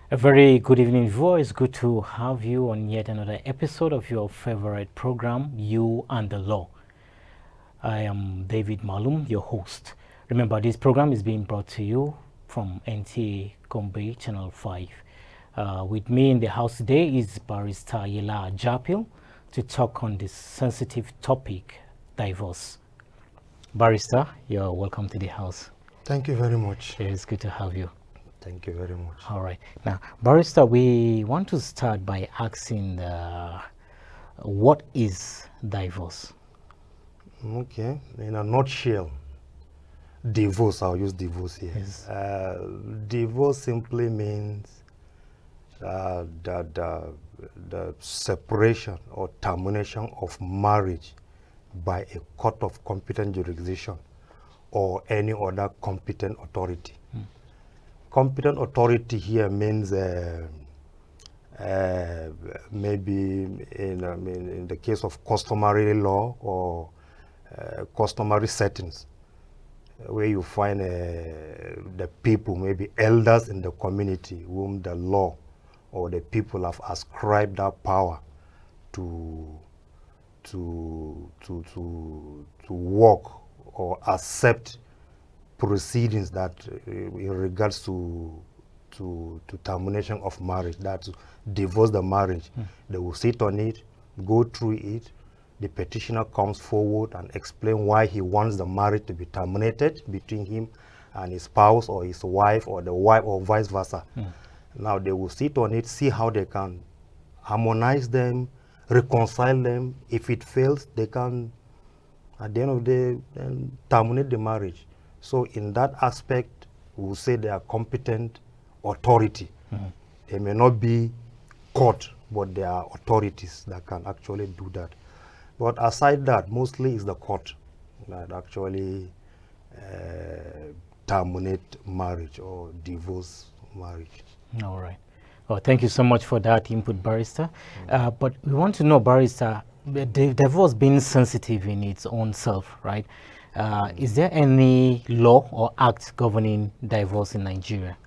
A very good evening, viewer. It's good to have you on yet another episode of your favorite program, You and the Law. I am David Malum, your host. Remember, this program is being brought to you from NTA Gombe Channel 5. With me in the house today is Barrister Yila Japhil to talk on this sensitive topic, divorce. Barrister, you're welcome to the house. Thank you very much. It's good to have you. Thank you very much. All right. Now, Barrister, we want to start by asking what is divorce? Okay, in a nutshell, divorce, I'll use divorce here. Yes. Divorce simply means the separation or termination of marriage by a court of competent jurisdiction or any other competent authority. Competent authority here means maybe in the case of customary law or customary settings, where you find the people, maybe elders in the community, whom the law or the people have ascribed that power to work or accept proceedings that in regards to termination of marriage, that divorce the marriage. They will sit on it, go through it. The petitioner comes forward and explain why he wants the marriage to be terminated between him and his spouse or his wife or the wife or vice versa. Now they will sit on it, see how they can harmonize them, reconcile them. If it fails, they can, at the end of the day, then terminate the marriage. So in that aspect, we will say they are competent authority. They may not be court, but they are authorities that can actually do that. But aside that, mostly is the court that actually terminate marriage or divorce marriage. All right. Well, thank you so much for that input, Barrister. But we want to know, Barrister, the divorce being sensitive in its own self, right? Is there any law or act governing divorce in Nigeria?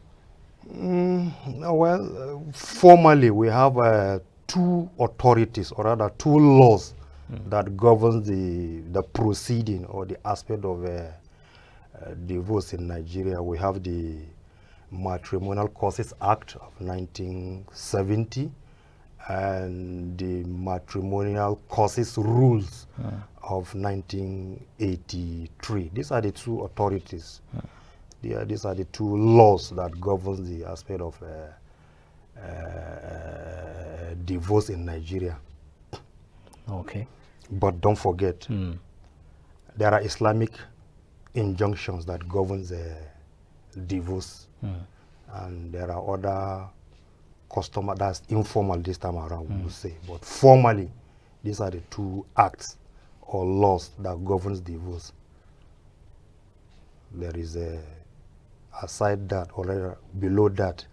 Well, formally, we have two authorities, or rather two laws that governs the proceeding or the aspect of divorce in Nigeria. We have the Matrimonial Causes Act of 1970 and the Matrimonial Causes Rules of 1983. These are the two authorities. These are the two laws that governs the aspect of divorce in Nigeria. Okay. But don't forget, there are Islamic injunctions that governs divorce, and there are other customer that's informal this time around, we will say. But formally, these are the two acts or laws that governs divorce. There is aside that, or rather below that,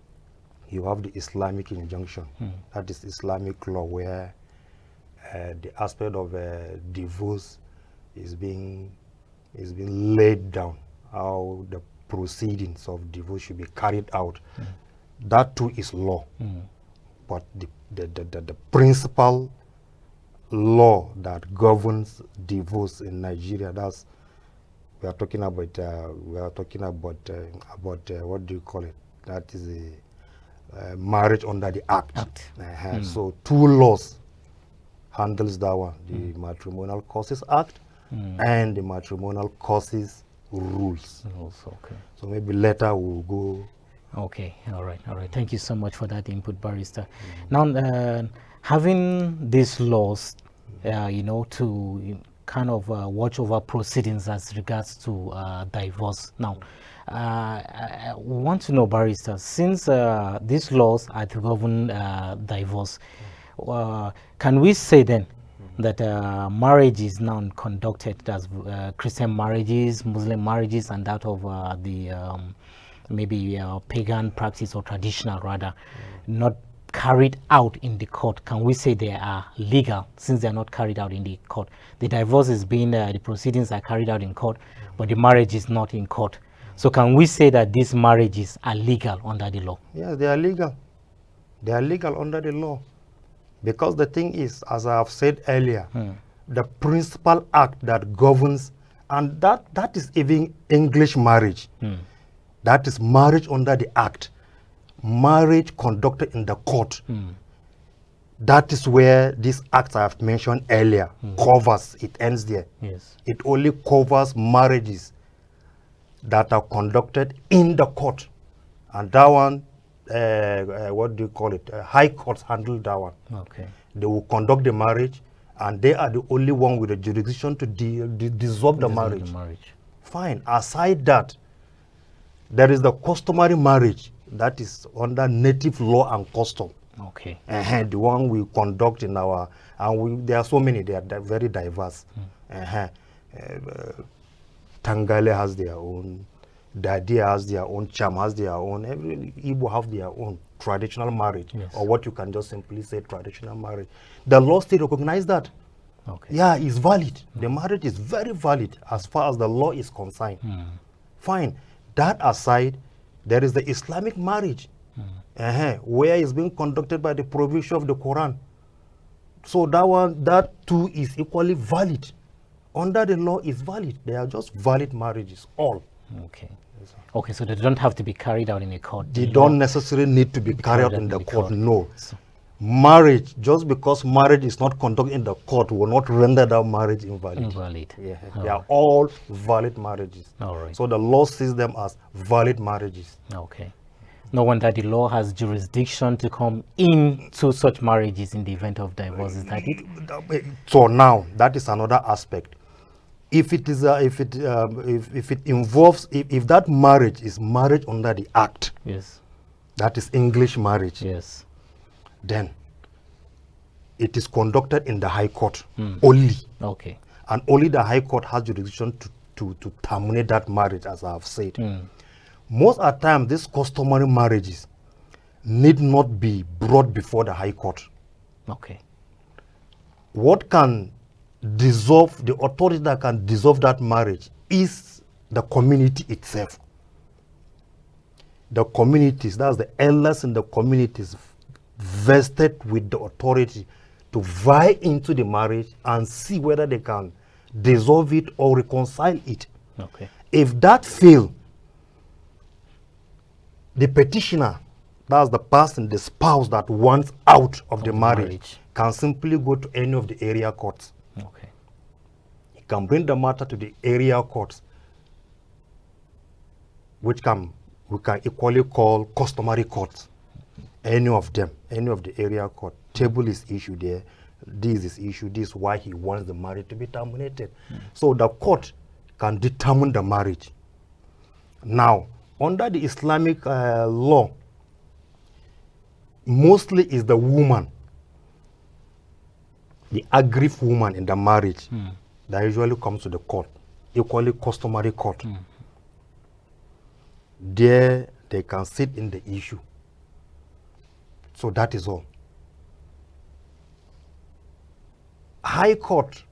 you have the Islamic injunction. That is Islamic law, where the aspect of divorce is being laid down, how the proceedings of divorce should be carried out. That too is law. But the principal law that governs divorce in Nigeria, that's we are talking about what do you call it? That is a marriage under the act. So two laws handles that one, the Matrimonial Causes Act and the Matrimonial Causes Rules. Okay. So maybe later we'll go. Okay. All right. Thank you so much for that input, Barrister. Now, having these laws, to kind of watch over proceedings as regards to divorce. Now, I want to know, Barrister, since these laws are to govern divorce, can we say then that marriage is now conducted as Christian marriages, Muslim marriages, and that of the maybe pagan practice or traditional rather, not carried out in the court? Can we say they are legal since they are not carried out in the court? The divorce is being, the proceedings are carried out in court, but the marriage is not in court. So can we say that these marriages are legal under the law? Yes, they are legal. They are legal under the law. Because the thing is, as I have said earlier, the principal act that governs, and that is even English marriage. That is marriage under the act. Marriage conducted in the court. That is where this act I have mentioned earlier covers. It ends there. Yes. It only covers marriages that are conducted in the court. And that one, what do you call it? High courts handle that one. Okay. They will conduct the marriage, and they are the only one with the jurisdiction to dissolve the marriage. Fine. Aside that, there is the customary marriage that is under native law and custom. Okay. The one we conduct in our, there are so many, they are very diverse. Tangale has their own, Dadia has their own, Cham has their own, every Igbo have their own traditional marriage, or what you can just simply say traditional marriage. The law still recognizes that. Okay. Yeah, it's valid. The marriage is very valid as far as the law is concerned. Fine. That aside, there is the Islamic marriage, where it's being conducted by the provision of the Quran. So that one, that too is equally valid. Under the law is valid. They are just valid marriages, all. Okay. Okay, so they don't have to be carried out in a court. They don't necessarily need to be carried out in the court, no. Marriage, just because marriage is not conducted in the court, will not render that marriage invalid. Invalid. Yeah, they are all valid marriages. All right. So the law sees them as valid marriages. Okay. No wonder the law has jurisdiction to come into such marriages in the event of divorce. Is that it? So now that is another aspect. If it is if it involves if that marriage is marriage under the act, yes, that is English marriage, yes, then it is conducted in the High Court only. Okay. And only the High Court has jurisdiction to terminate that marriage, as I have said. Most of the time, these customary marriages need not be brought before the High Court. Okay. What can dissolve, the authority that can dissolve that marriage is the community itself. The communities, that's the elders in the communities, vested with the authority to vie into the marriage and see whether they can dissolve it or reconcile it. Okay. If that fails, the petitioner, that's the person, the spouse that wants out of the marriage, can simply go to any of the area courts. Okay. He can bring the matter to the area courts, which we can equally call customary courts. Any of them, any of the area court. Table is issued there. This is issued. This is why he wants the marriage to be terminated. So the court can determine the marriage. Now, under the Islamic law, mostly is the woman, the aggrieved woman in the marriage, that usually comes to the court, equally customary court. There, they can sit in the issue. So that is all. High Court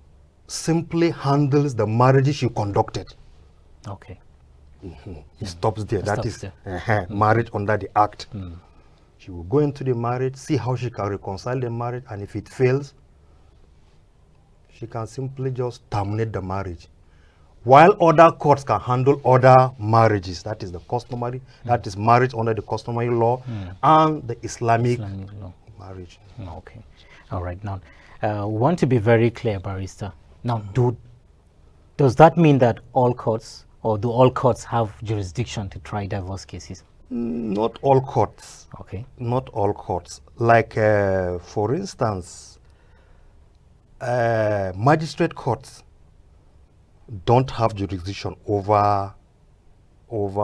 simply handles the marriage she conducted. Okay. It stops there. It that stops is there. Marriage under the act. She will go into the marriage, see how she can reconcile the marriage, and if it fails, she can simply just terminate the marriage. While other courts can handle other marriages, that is the customary, that is marriage under the customary law, and the Islamic law. Marriage. Okay. All right. Now, we want to be very clear, Barrister. Now, does that mean that all courts, or do all courts have jurisdiction to try divorce cases? Not all courts. Okay. Not all courts. Like, for instance, magistrate courts don't have jurisdiction over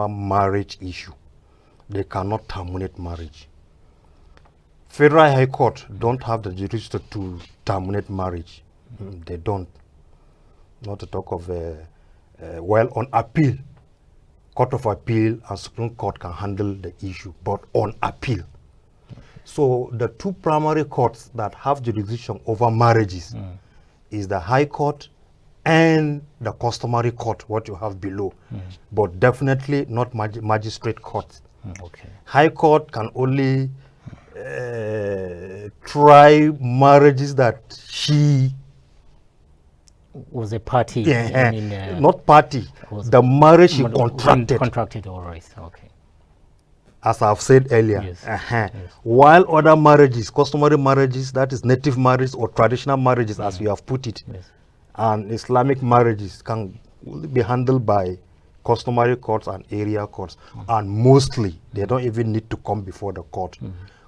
marriage issue. They cannot terminate marriage. Federal High Court don't have the jurisdiction to terminate marriage. They don't. Not to talk of, well, on appeal, Court of Appeal and Supreme Court can handle the issue, but on appeal. So the two primary courts that have jurisdiction over marriages is the High Court and the customary court, what you have below, but definitely not magistrate courts. Okay. High Court can only try marriages that she was a party. not party, the marriage she contracted. Contracted, all right, okay. As I've said earlier, Yes. Yes. While other marriages, customary marriages, that is native marriages or traditional marriages, as we have put it, Yes. and Islamic marriages can only be handled by customary courts and area courts, and mostly they don't even need to come before the court.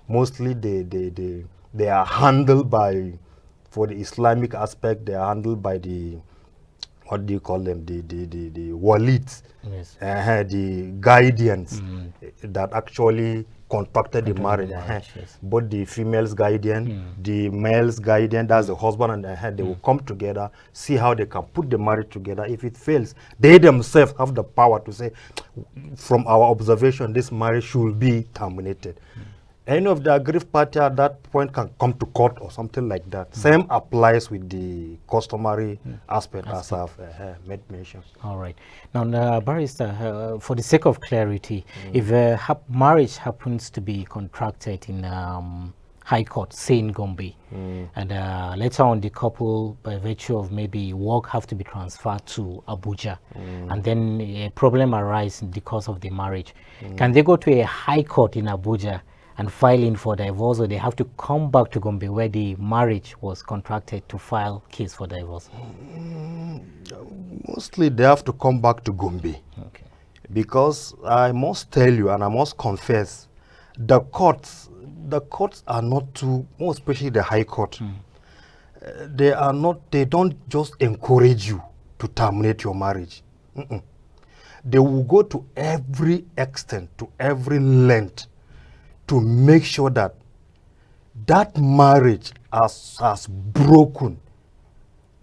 Mostly they are handled by, for the Islamic aspect, they are handled by the, what do you call them, the walids, Yes. the guardians that actually contracted the marriage. Yes. Both the female's guardian, the male's guardian, that's the husband, and they will come together, see how they can put the marriage together. If it fails, they themselves have the power to say, from our observation, this marriage should be terminated. Any of the aggrieved party at that point can come to court or something like that. Same applies with the customary aspect as I've made mention. All right. Now, Barrister, for the sake of clarity, if a marriage happens to be contracted in High Court, say in Gombe, and later on the couple, by virtue of maybe work, have to be transferred to Abuja, and then a problem arises because of the marriage, can they go to a High Court in Abuja and file in for divorce, or they have to come back to Gombe where the marriage was contracted to file case for divorce? Mostly they have to come back to Gombe. Okay. Because I must tell you, and I must confess, the courts are not too, more especially the High Court, they don't just encourage you to terminate your marriage. They will go to every extent, to every length, to make sure that that marriage has broken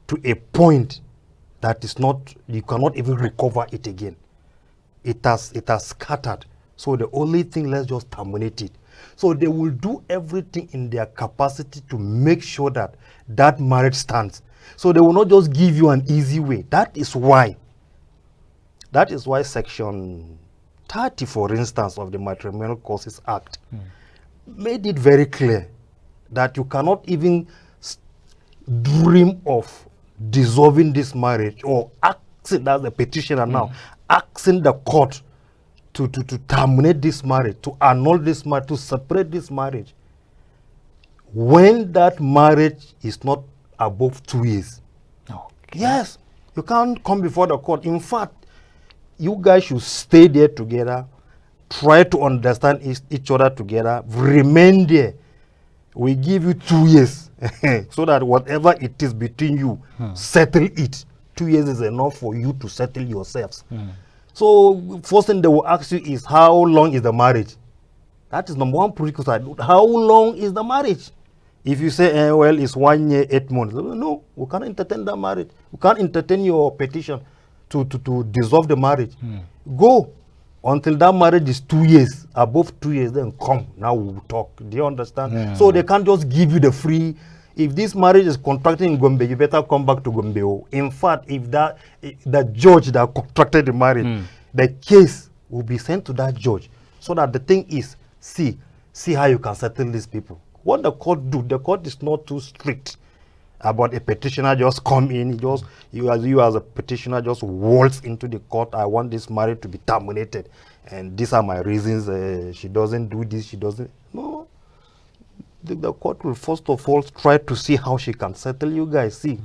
to a point that is not, you cannot even recover it again. It has scattered. So the only thing, let's just terminate it. So they will do everything in their capacity to make sure that that marriage stands. So they will not just give you an easy way. That is why Section 30, for instance, of the Matrimonial Causes Act made it very clear that you cannot even dream of dissolving this marriage or asking, that's the petitioner now, asking the court to terminate this marriage, to annul this marriage, to separate this marriage, when that marriage is not above 2 years. Okay. Yes, you can't come before the court. In fact, you guys should stay there together, try to understand each other together, remain there. We give you 2 years so that whatever it is between you, settle it. 2 years is enough for you to settle yourselves. So first thing they will ask you is, how long is the marriage? That is number one prerequisite. How long is the marriage? If you say, well, it's 1 year, 8 months. No, we can't entertain that marriage. We can't entertain your petition to dissolve the marriage. Go until that marriage is 2 years, above 2 years, then come. Now we'll talk. Do you understand? So they can't just give you the free. If this marriage is contracted in Gombe, you better come back to Gombe. In fact, if the judge that contracted the marriage, the case will be sent to that judge, so that the thing is, see how you can settle these people. What the court do, the court is not too strict about a petitioner just come in, you as a petitioner just waltz into the court. I want this marriage to be terminated, and these are my reasons. She doesn't do this, she doesn't. No, the court will first of all try to see how she can settle you guys. See,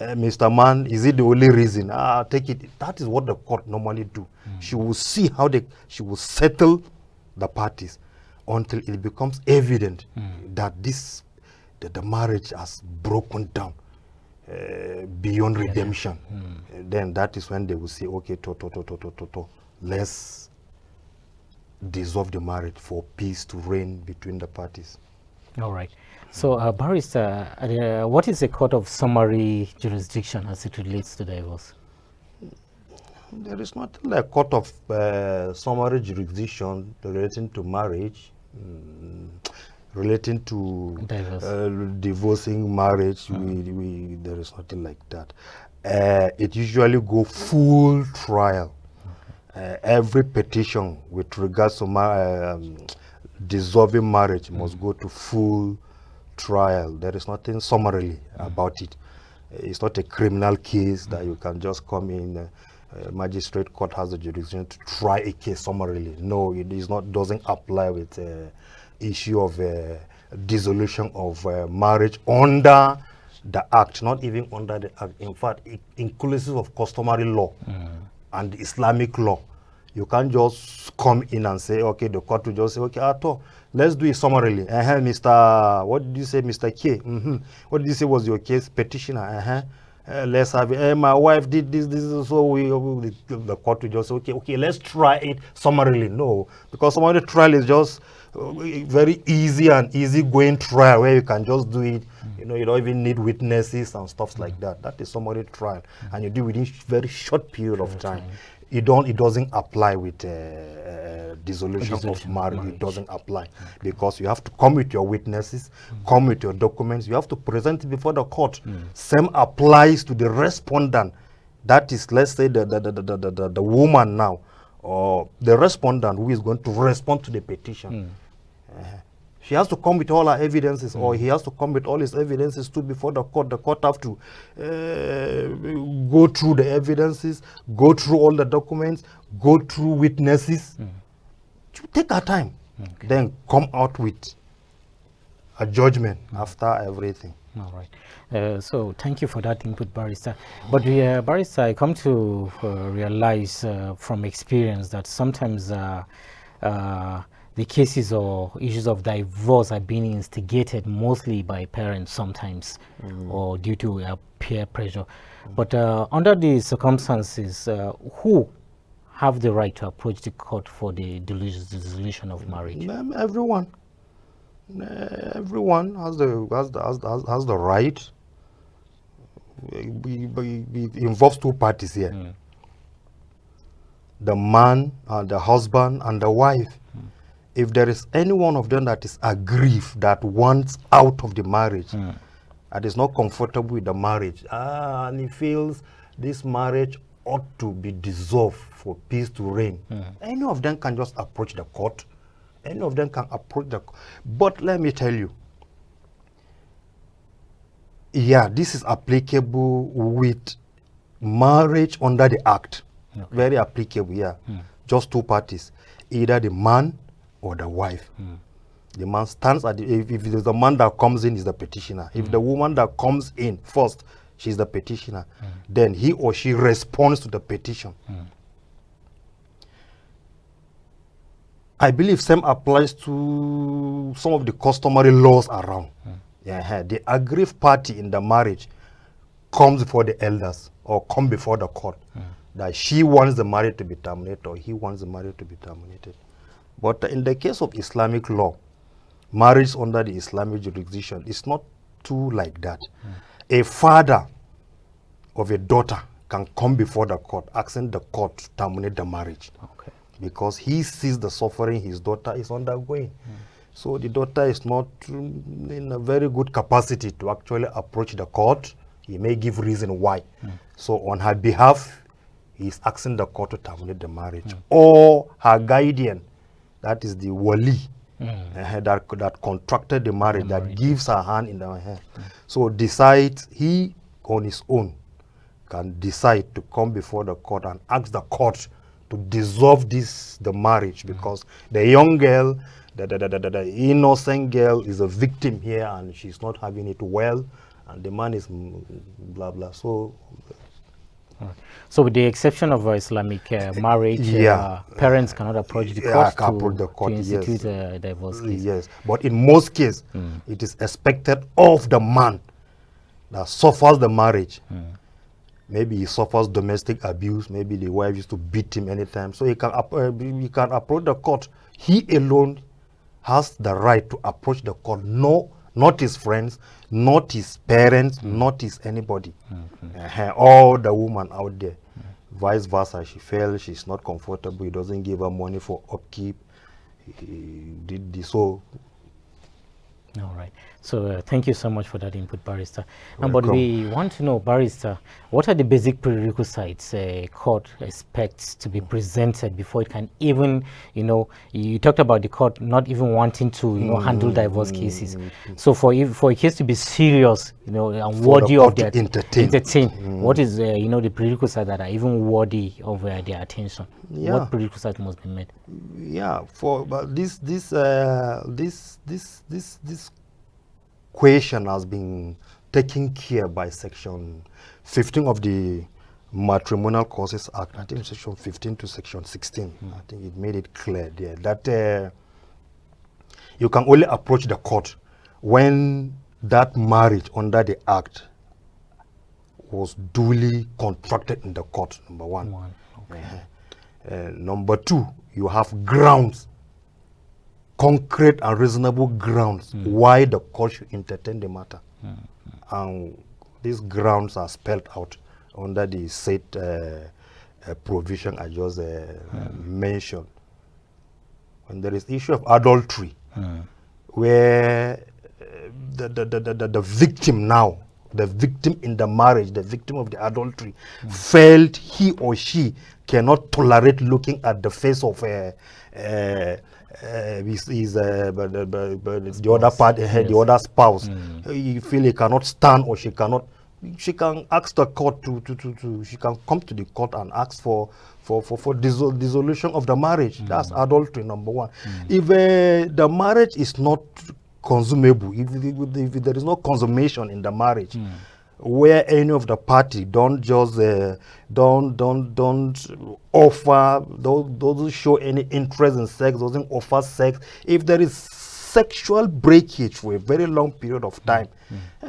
Mr. Man, is it the only reason? Take it. That is what the court normally do. She will see how she will settle the parties until it becomes evident that the marriage has broken down beyond redemption. Then that is when they will say, okay, let's dissolve the marriage for peace to reign between the parties. All right. So, Barrister, what is a court of summary jurisdiction as it relates to divorce? There is nothing like court of summary jurisdiction relating to marriage, relating to divorcing marriage. There is nothing like that. It usually go full trial. Every petition with regards to dissolving marriage must go to full trial. There is nothing summarily about it. It's not a criminal case that you can just come in. Magistrate court has the jurisdiction to try a case summarily. No, it is not. Doesn't apply with issue of dissolution of marriage under the act. Not even under the act. In fact, inclusive of customary law and Islamic law. You can't just come in and say, okay, the court will just say, okay, Ato, let's do it summarily. Mr. What did you say, Mr. K? What did you say was your case? Petitioner. Let's have it. My wife did this, so the court will just say, okay, let's try it summarily. No, because summary trial is just very easy and easy-going trial where you can just do it. You know, you don't even need witnesses and stuff like that. That is summary trial, and you do it within very short period of time. It doesn't apply with dissolution of marriage. It doesn't apply because you have to come with your witnesses, come with your documents. You have to present it before the court. Same applies to the respondent. That is, let's say the woman now, or the respondent who is going to respond to the petition. She has to come with all her evidences, or he has to come with all his evidences too before the court. The court have to go through the evidences, go through all the documents, go through witnesses. To take our time, then come out with a judgment after everything. All right. So thank you for that input, Barrister. But Barrister, I come to realize from experience that sometimes the cases or issues of divorce are being instigated mostly by parents sometimes, or due to peer pressure. But under these circumstances, who have the right to approach the court for the dissolution of marriage? Everyone. Everyone has the right. It involves two parties here. The man, the husband, and the wife. If there is any one of them that is aggrieved, that wants out of the marriage, that is not comfortable with the marriage, and he feels this marriage ought to be dissolved for peace to reign, any of them can just approach the court. Any of them can approach the court. But let me tell you, yeah, this is applicable with marriage under the act. Very applicable, yeah. Just two parties, either the man or the wife. The man stands at the, if there's a man that comes in, is the petitioner. If the woman that comes in first, she's the petitioner, then he or she responds to the petition. I believe same applies to some of the customary laws around. The aggrieved party in the marriage comes before the elders or come before the court that she wants the marriage to be terminated or he wants the marriage to be terminated. But in the case of Islamic law, marriage under the Islamic jurisdiction is not too like that. A father of a daughter can come before the court asking the court to terminate the marriage because he sees the suffering his daughter is undergoing. So the daughter is not in a very good capacity to actually approach the court. He may give reason why. So on her behalf, he is asking the court to terminate the marriage. Or her guardian, that is the wali, that contracted the marriage, that gives her hand in her hand. So decides he on his own can decide to come before the court and ask the court to dissolve the marriage because the young girl, the innocent girl is a victim here and she's not having it well and the man is blah blah. So so with the exception of Islamic marriage, parents cannot approach the court to institute a divorce case. Yes, but in most cases, it is expected of the man that suffers the marriage. Maybe he suffers domestic abuse. Maybe the wife used to beat him anytime. So he can approach the court. He alone has the right to approach the court. No, not his friends, not his parents, not his anybody. Or the woman out there. Vice versa, she fell, she's not comfortable, he doesn't give her money for upkeep. He did this. So all right. So thank you so much for that input, Barrister. But Welcome. we want to know, Barrister, what are the basic prerequisites court expects to be presented before it can even, you talked about the court not even wanting to, handle divorce cases. So for a case to be serious, and For worthy the of court to their entertain. what is, the prerequisites that are even worthy of their attention? Yeah. What prerequisites must be met? Yeah, but this question has been taken care by section 15 of the Matrimonial Causes Act. I think section 15 to section 16. I think it made it clear there that you can only approach the court when that marriage under the act was duly contracted in the court, number one. Okay. Number two, you have grounds, concrete and reasonable grounds why the court should entertain the matter. And these grounds are spelled out under the said provision I just mentioned. When there is issue of adultery, where the victim now, the victim in the marriage, the victim of the adultery, felt he or she cannot tolerate looking at the face of the other part, the other spouse. You feel he cannot stand or she cannot. She can ask the court she can come to the court and ask for dissolution of the marriage. That's adultery, number one. If the marriage is not consumable, if there is no consummation in the marriage, where any of the party don't just don't offer, doesn't show any interest in sex, doesn't offer sex, if there is sexual breakage for a very long period of time,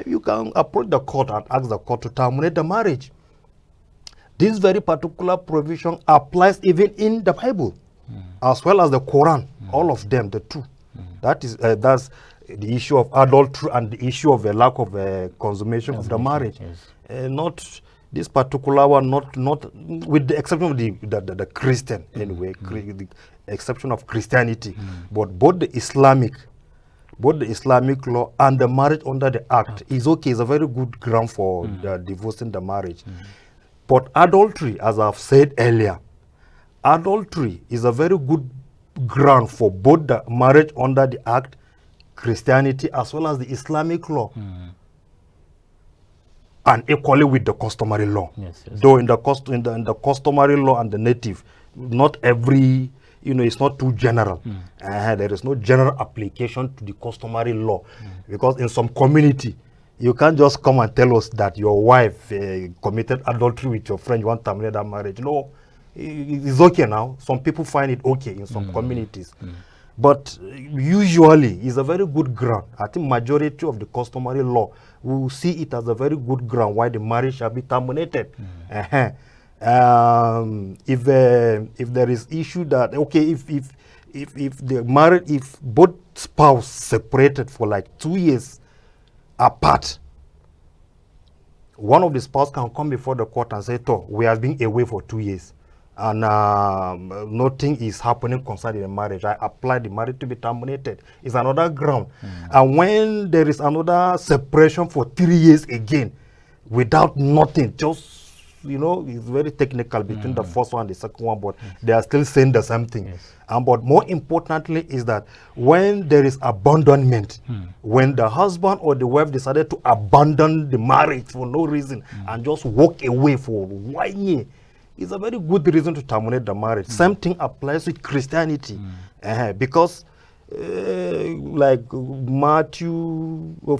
you can approach the court and ask the court to terminate the marriage. This very particular provision applies even in the Bible, as well as the Quran, all of them, the two. That's the issue of adultery and the issue of the lack of consummation of the marriage. Yes. Not this particular one, not with the exception of the Christian, anyway, the exception of Christianity, but both the Islamic law and the marriage under the act is okay. It's a very good ground for divorcing the marriage. But adultery, as I've said earlier, adultery is a very good ground for both the marriage under the act, Christianity, as well as the Islamic law, and equally with the customary law. Yes. Though in the customary law and the native, not every, it's not too general. There is no general application to the customary law, because in some community, you can't just come and tell us that your wife committed adultery with your friend, you want to terminate that marriage. No, it's okay now. Some people find it okay in some communities. But usually, it's a very good ground. I think majority of the customary law will see it as a very good ground why the marriage shall be terminated. If there is issue that, okay, if both spouse separated for like 2 years apart, one of the spouse can come before the court and say, we have been away for 2 years. And nothing is happening concerning the marriage. I apply the marriage to be terminated. It's another ground. And when there is another separation for 3 years again, without nothing, just, it's very technical between the first one and the second one, but they are still saying the same thing. Yes. But more importantly is that when there is abandonment, when the husband or the wife decided to abandon the marriage for no reason and just walk away for 1 year, it's a very good reason to terminate the marriage. Same thing applies with Christianity, because like Matthew, 1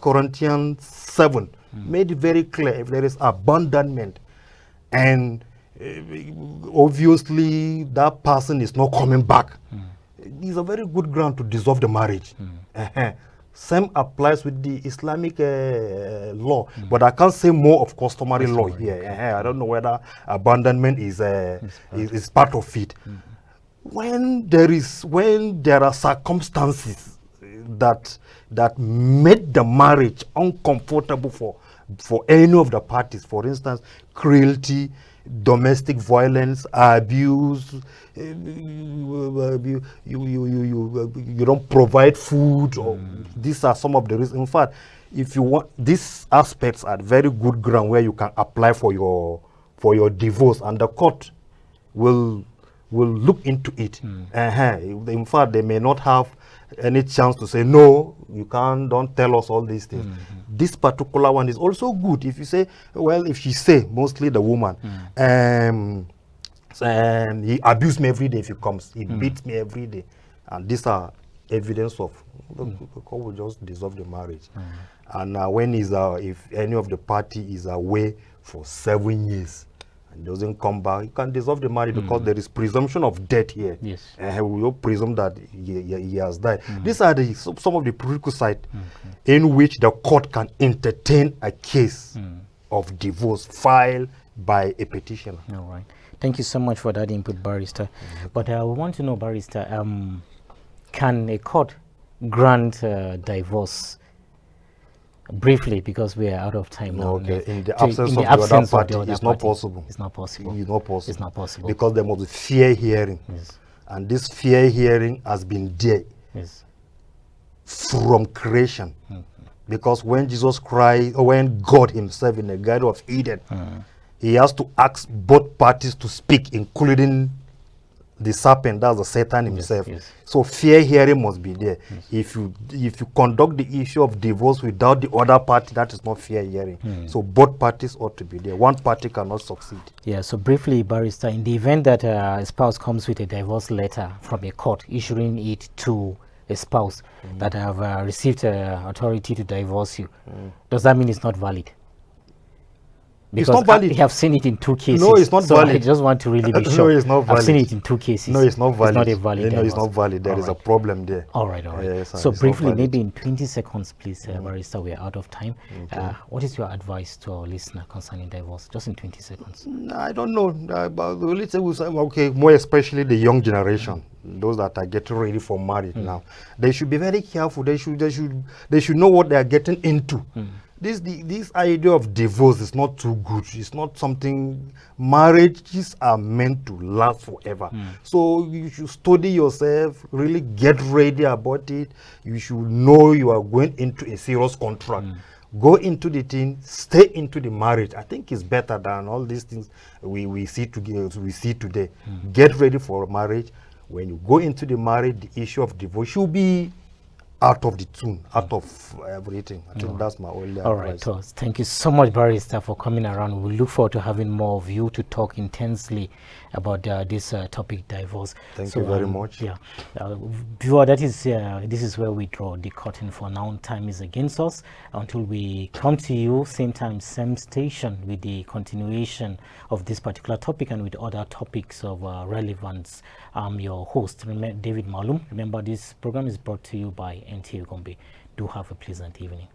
Corinthians 7 made it very clear, if there is abandonment and obviously that person is not coming back, it's a very good ground to dissolve the marriage. Same applies with the Islamic law, but I can't say more of customary law here. I don't know whether abandonment is part of it. When there are circumstances that made the marriage uncomfortable for any of the parties, for instance, cruelty, domestic violence, abuse, you don't provide food. Or these are some of the reasons. In fact, if you want, these aspects are very good ground where you can apply for your divorce, and the court will look into it. In fact, they may not have any chance to say no, you can't, don't tell us all these things. This particular one is also good. If you say, well, if she say, mostly the woman, he abused me every day if he comes, he beats me every day, and these are evidence of the court will just dissolve the marriage. And when if any of the party is away for 7 years and doesn't come back, you can dissolve the marriage because there is presumption of death here. Yes. We will presume that he has died. These are some of the prerequisites in which the court can entertain a case of divorce filed by a petitioner. All right. Thank you so much for that input, Barrister. But we want to know, Barrister, can a court grant divorce? Briefly, because we are out of time now. Okay, in the absence of the other party, it's not possible. It's not possible. It's not possible. It's not possible. Because there must be fair hearing. Yes. And this fair hearing has been there from creation. Because when Jesus Christ, or when God himself in the Garden of Eden, he has to ask both parties to speak, including the serpent, that's the Satan himself. So fair hearing must be there. If you conduct the issue of divorce without the other party, that is not fair hearing. So both parties ought to be there. One party cannot succeed. Yeah. So briefly, Barrister, in the event that a spouse comes with a divorce letter from a court issuing it to a spouse that have received authority to divorce you, does that mean it's not valid? Because it's not valid. I have seen it in 2 cases. No, it's not valid. I just want to really be sure. No, it's not valid. I've seen it in 2 cases. No, it's not valid. It's not a valid No, it's not valid. There is a problem there. All right, all right. Yes, so briefly, maybe in 20 seconds, please, Barrister, we are out of time. What is your advice to our listener concerning divorce? Just in 20 seconds. I don't know. But let's say okay, more especially the young generation, those that are getting ready for marriage now. They should be very careful. They should know what they are getting into. This idea of divorce is not too good. It's not something. Marriages are meant to last forever. So you should study yourself, really get ready about it. You should know you are going into a serious contract. Go into the thing, stay into the marriage. I think it's better than all these things we see today. Get ready for marriage. When you go into the marriage, the issue of divorce should be out of the tune, out of everything. I think that's my only advice. All right, so thank you so much, Barrister, for coming around. We look forward to having more of you to talk intensely about this topic, divorce. Thank you very much. Yeah, viewer, this is where we draw the curtain for now. Time is against us. Until we come to you, same time, same station, with the continuation of this particular topic and with other topics of relevance. I'm your host, David Malum. Remember, this program is brought to you by NTA Gombe. Do have a pleasant evening.